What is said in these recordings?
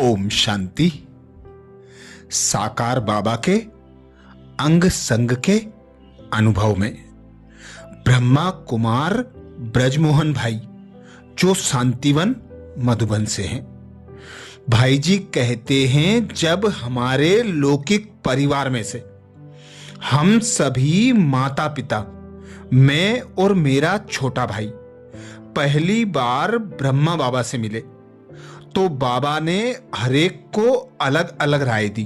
ओम शांति। साकार बाबा के अंग संग के अनुभव में ब्रह्मा कुमार ब्रजमोहन भाई, जो शांतिवन मधुबन से हैं, भाई जी कहते हैं, जब हमारे लौकिक परिवार में से हम सभी माता पिता, मैं और मेरा छोटा भाई पहली बार ब्रह्मा बाबा से मिले तो बाबा ने हरेक को अलग अलग राय दी।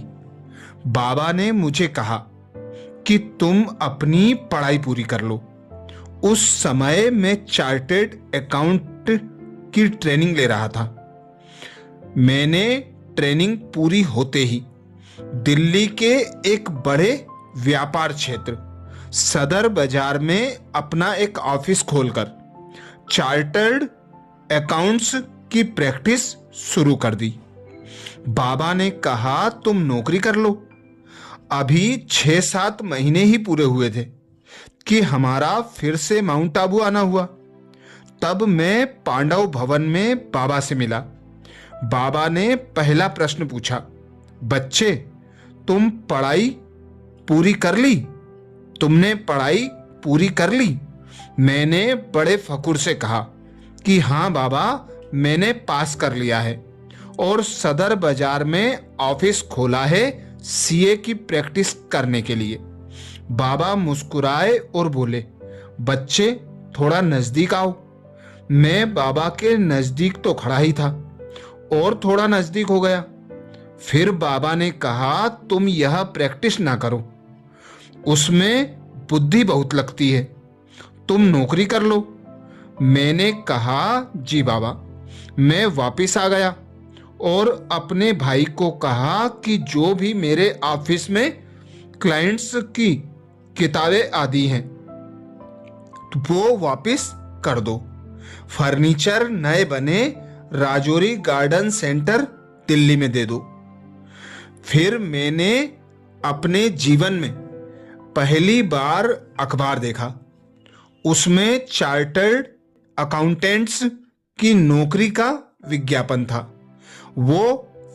बाबा ने मुझे कहा कि तुम अपनी पढ़ाई पूरी कर लो। उस समय मैं चार्टर्ड अकाउंट की ट्रेनिंग ले रहा था। मैंने ट्रेनिंग पूरी होते ही दिल्ली के एक बड़े व्यापार क्षेत्र सदर बाजार में अपना एक ऑफिस खोलकर चार्टर्ड अकाउंट्स की प्रैक्टिस शुरू कर दी। बाबा ने कहा तुम नौकरी कर लो। अभी 6-7 महीने ही पूरे हुए थे कि हमारा फिर से माउंट आबू आना हुआ। तब मैं पांडव भवन में बाबा से मिला। बाबा ने पहला प्रश्न पूछा, बच्चे तुम पढ़ाई पूरी कर ली? तुमने पढ़ाई पूरी कर ली? मैंने बड़े फकुर से कहा कि हाँ बाबा, मैंने पास कर लिया है और सदर बाजार में ऑफिस खोला है सीए की प्रैक्टिस करने के लिए। बाबा मुस्कुराए और बोले, बच्चे थोड़ा नजदीक आओ। मैं बाबा के नजदीक तो खड़ा ही था और थोड़ा नजदीक हो गया। फिर बाबा ने कहा, तुम यह प्रैक्टिस ना करो, उसमें बुद्धि बहुत लगती है, तुम नौकरी कर लो। मैंने कहा, जी बाबा। मैं वापस आ गया और अपने भाई को कहा कि जो भी मेरे ऑफिस में क्लाइंट्स की किताबें आदि हैं वो वापस कर दो। फर्नीचर नए बने राजौरी गार्डन सेंटर दिल्ली में दे दो। फिर मैंने अपने जीवन में पहली बार अखबार देखा। उसमें चार्टर्ड अकाउंटेंट्स की नौकरी का विज्ञापन था। वो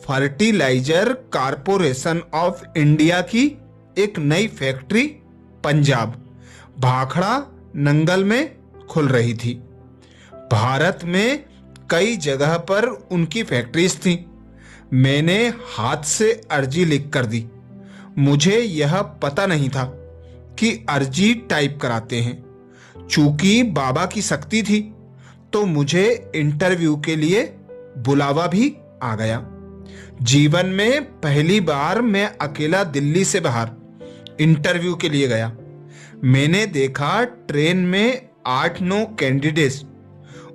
फर्टिलाइजर कारपोरेशन ऑफ इंडिया की एक नई फैक्ट्री पंजाब भाखड़ा नंगल में खुल रही थी। भारत में कई जगह पर उनकी फैक्ट्रीज थी। मैंने हाथ से अर्जी लिख कर दी। मुझे यह पता नहीं था कि अर्जी टाइप कराते हैं। चूंकि बाबा की शक्ति थी तो मुझे इंटरव्यू के लिए बुलावा भी आ गया। जीवन में पहली बार मैं अकेला दिल्ली से बाहर इंटरव्यू के लिए गया। मैंने देखा ट्रेन में 8-9 कैंडिडेट्स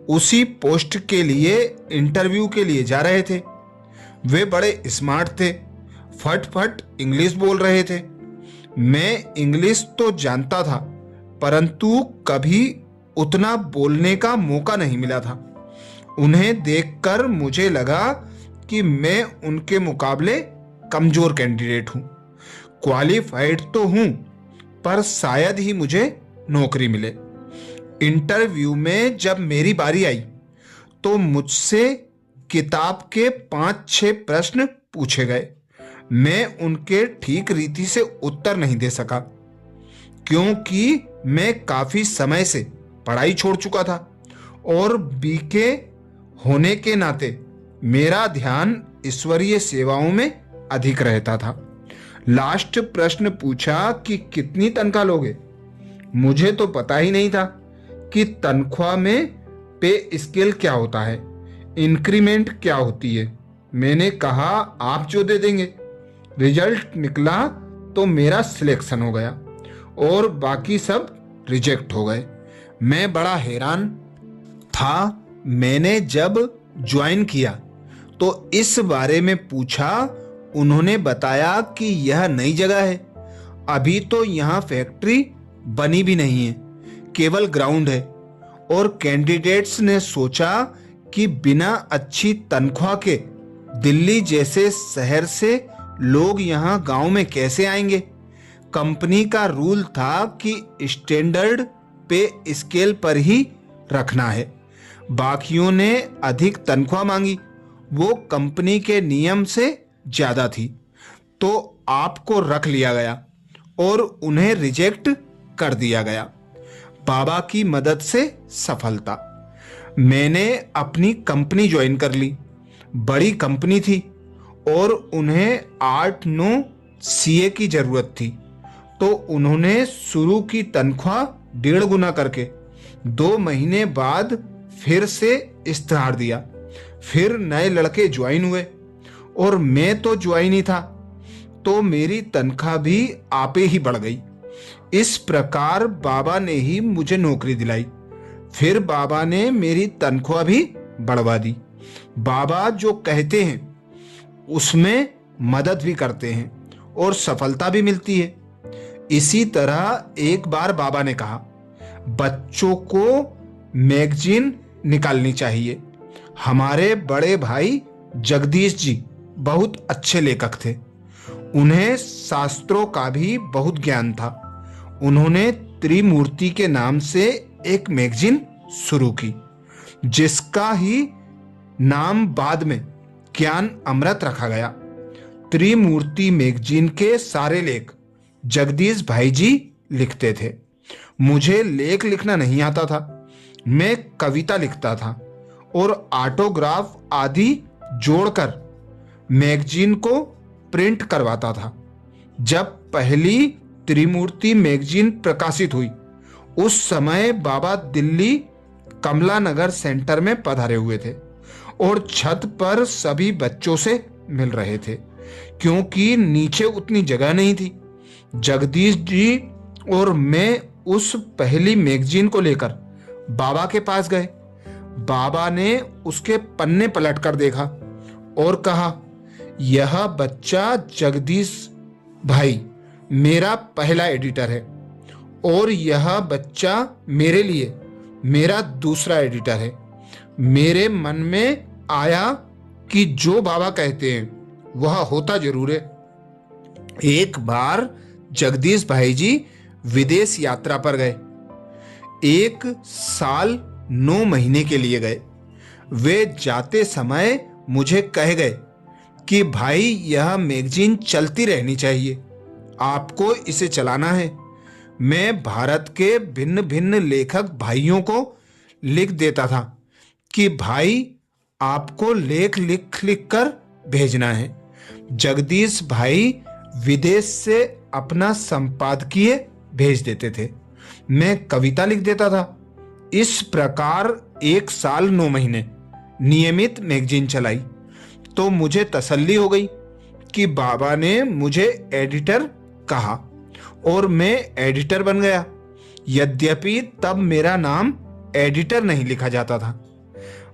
उसी पोस्ट के लिए इंटरव्यू के लिए जा रहे थे। वे बड़े स्मार्ट थे, फट इंग्लिश बोल रहे थे। मैं इंग्लिश तो जानता था परंतु कभी उतना बोलने का मौका नहीं मिला था। उन्हें देखकर मुझे लगा कि मैं उनके मुकाबले कमजोर कैंडिडेट हूं। क्वालिफाइड तो हूं पर शायद ही मुझे नौकरी मिले। इंटरव्यू में जब मेरी बारी आई तो मुझसे किताब के 5-6 प्रश्न पूछे गए। मैं उनके ठीक रीति से उत्तर नहीं दे सका क्योंकि मैं काफी समय से पढ़ाई छोड़ चुका था और बीके होने के नाते मेरा ध्यान ईश्वरीय सेवाओं में अधिक रहता था। लास्ट प्रश्न पूछा कि कितनी तनख्वाह लोगे? मुझे तो पता ही नहीं था कि तनख्वाह में पे स्केल क्या होता है, इंक्रीमेंट क्या होती है। मैंने कहा, आप जो दे देंगे। रिजल्ट निकला तो मेरा सिलेक्शन हो गया और बाकी सब रिजेक्ट हो गए। मैं बड़ा हैरान था। मैंने जब ज्वाइन किया तो इस बारे में पूछा। उन्होंने बताया कि यह नई जगह है, अभी तो यहाँ फैक्ट्री बनी भी नहीं है, केवल ग्राउंड है। और कैंडिडेट्स ने सोचा कि बिना अच्छी तनख्वाह के दिल्ली जैसे शहर से लोग यहाँ गांव में कैसे आएंगे। कंपनी का रूल था कि स्टैंडर्ड पे स्केल पर ही रखना है। बाकियों ने अधिक तनख्वाह मांगी वो कंपनी के नियम से ज्यादा थी, तो आपको रख लिया गया और उन्हें रिजेक्ट कर दिया गया। बाबा की मदद से सफलता। मैंने अपनी कंपनी ज्वाइन कर ली। बड़ी कंपनी थी और उन्हें 8-9 सीए की जरूरत थी, तो उन्होंने शुरू की तनख्वाह 1.5 गुना करके 2 महीने बाद फिर से इस्तेहार दिया। फिर नए लड़के ज्वाइन हुए और मैं तो ज्वाइन ही था, तो मेरी तनख्वाह भी आपे ही बढ़ गई। इस प्रकार बाबा ने ही मुझे नौकरी दिलाई। फिर बाबा ने मेरी तनख्वाह भी बढ़वा दी। बाबा जो कहते हैं उसमें मदद भी करते हैं और सफलता भी मिलती है। इसी तरह एक बार बाबा ने कहा, बच्चों को मैगजीन निकालनी चाहिए। हमारे बड़े भाई जगदीश जी बहुत अच्छे लेखक थे। उन्हें शास्त्रों का भी बहुत ज्ञान था। उन्होंने त्रिमूर्ति के नाम से एक मैगजीन शुरू की, जिसका ही नाम बाद में ज्ञान अमृत रखा गया। त्रिमूर्ति मैगजीन के सारे लेख जगदीश भाई जी लिखते थे। मुझे लेख लिखना नहीं आता था। मैं कविता लिखता था और ऑटोग्राफ आदि जोड़कर मैगजीन को प्रिंट करवाता था। जब पहली त्रिमूर्ति मैगजीन प्रकाशित हुई, उस समय बाबा दिल्ली कमला नगर सेंटर में पधारे हुए थे और छत पर सभी बच्चों से मिल रहे थे, क्योंकि नीचे उतनी जगह नहीं थी। जगदीश जी और मैं उस पहली मैगजीन को लेकर बाबा के पास गए। बाबा ने उसके पन्ने पलट कर देखा और कहा, यह बच्चा जगदीश भाई मेरा पहला एडिटर है और यह बच्चा मेरे लिए मेरा दूसरा एडिटर है। मेरे मन में आया कि जो बाबा कहते हैं वह होता जरूर है। एक बार जगदीश भाई जी विदेश यात्रा पर गए। 1 साल 9 महीने के लिए गए। वे जाते समय मुझे कह गए कि भाई यह मैगजीन चलती रहनी चाहिए, आपको इसे चलाना है। मैं भारत के भिन्न भिन्न लेखक भाइयों को लिख देता था कि भाई आपको लेख लिख लिख कर भेजना है। जगदीश भाई विदेश से अपना संपादकीय भेज देते थे। मैं कविता लिख देता था। इस प्रकार 1 साल 9 महीने नियमित मैगजीन चलाई, तो मुझे तसल्ली हो गई कि बाबा ने मुझे एडिटर कहा और मैं एडिटर बन गया। यद्यपि तब मेरा नाम एडिटर नहीं लिखा जाता था।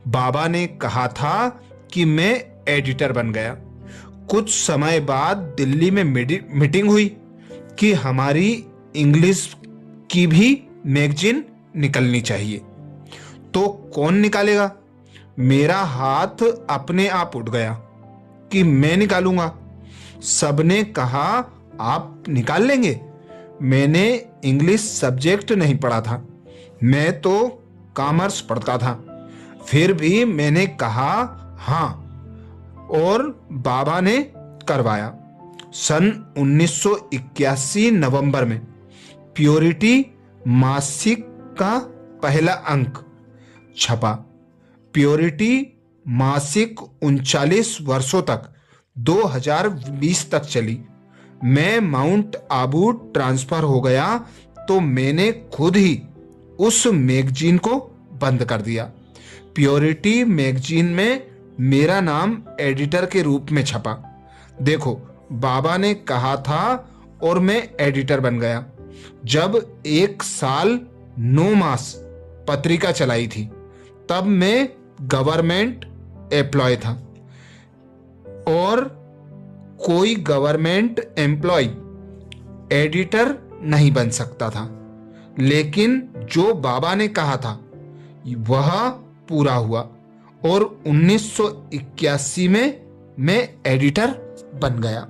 बाबा ने कहा था कि मैं एडिटर बन गया। कुछ समय बाद दिल्ली में मीटिंग हुई कि हमारी इंग्लिश की भी मैगजीन निकलनी चाहिए। तो कौन निकालेगा? मेरा हाथ अपने आप उठ गया कि मैं निकालूंगा। सबने कहा, आप निकाल लेंगे? मैंने इंग्लिश सब्जेक्ट नहीं पढ़ा था, मैं तो कॉमर्स पढ़ता था। फिर भी मैंने कहा हाँ, और बाबा ने करवाया। सन 1981 नवंबर में प्योरिटी मासिक का पहला अंक छपा। प्योरिटी मासिक 39 वर्षों तक 2020 तक चली। मैं माउंट आबू ट्रांसफर हो गया तो मैंने खुद ही उस मैगजीन को बंद कर दिया। प्योरिटी मैगजीन में मेरा नाम एडिटर के रूप में छपा। देखो, बाबा ने कहा था और मैं एडिटर बन गया। जब 1 साल 9 मास पत्रिका चलाई थी, तब मैं गवर्नमेंट एम्प्लॉय था और कोई गवर्नमेंट एम्प्लॉय एडिटर नहीं बन सकता था। लेकिन जो बाबा ने कहा था वह पूरा हुआ और 1981 में मैं एडिटर बन गया।